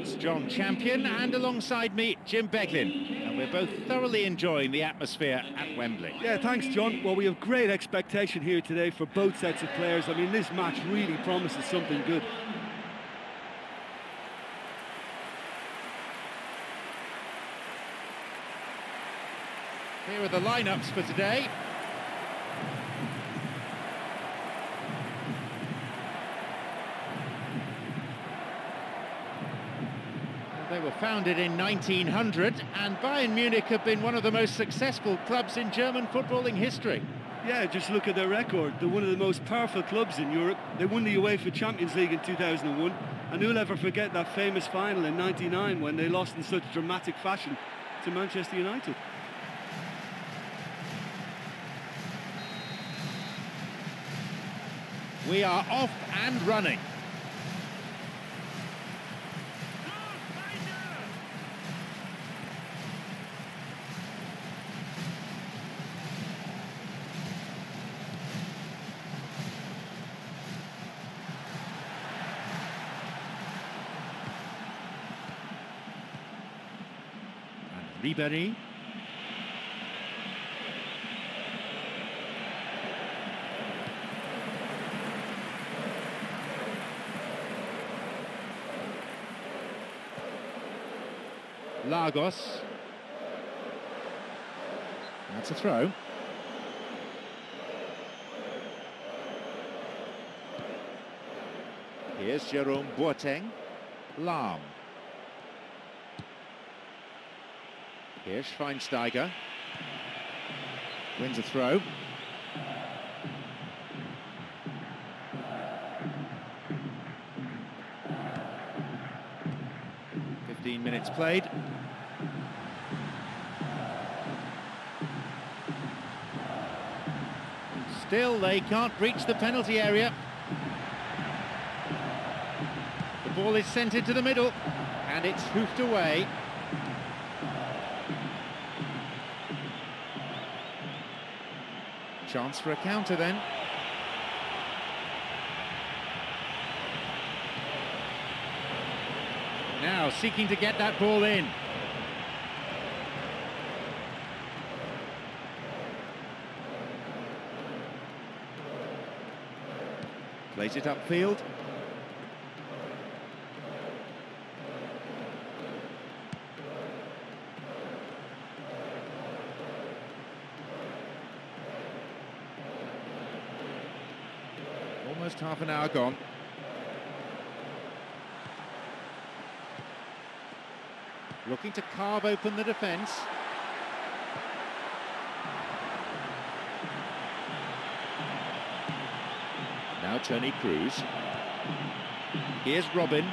It's John Champion, and alongside me, Jim Beglin. And we're both thoroughly enjoying the atmosphere at Wembley. Yeah, thanks, John. Well, we have great expectation here today for both sets of players. I mean, this match really promises something good. Here are the lineups for today. They were founded in 1900, and Bayern Munich have been one of the most successful clubs in German footballing history. Yeah, just look at their record. They're one of the most powerful clubs in Europe. They won the UEFA Champions League in 2001, and who'll ever forget that famous final in '99 when they lost in such dramatic fashion to Manchester United. We are off and running. And Ribéry. Lagos. That's a throw. Here's Jerome Boateng. Lahm. Here's Schweinsteiger. Wins a throw. Minutes played. Still, they can't reach the penalty area. The ball is sent into the middle, and it's hoofed away. Chance for a counter then. Now seeking to get that ball in. Plays it upfield. Almost half an hour gone. Looking to carve open the defence. Now Toni Kroos. Here's Robin.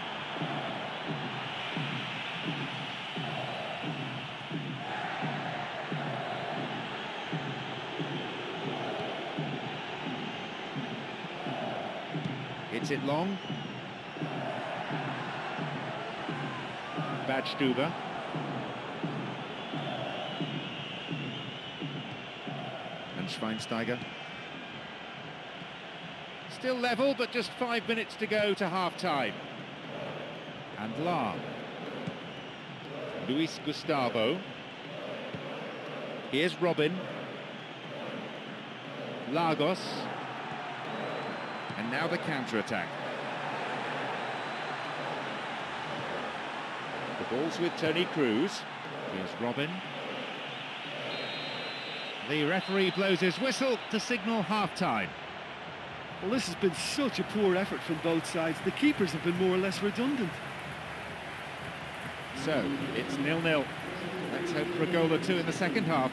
Hits it long. Badstuber. And Schweinsteiger. Still level, but just 5 minutes to go to half-time. And Lahm. Luis Gustavo. Here's Robin. Lagos. And now the counter-attack. The ball's with Toni Kroos. Here's Robin. The referee blows his whistle to signal half-time. Well, this has been such a poor effort from both sides. The keepers have been more or less redundant. So, it's 0-0. Let's hope for a goal or two in the second half.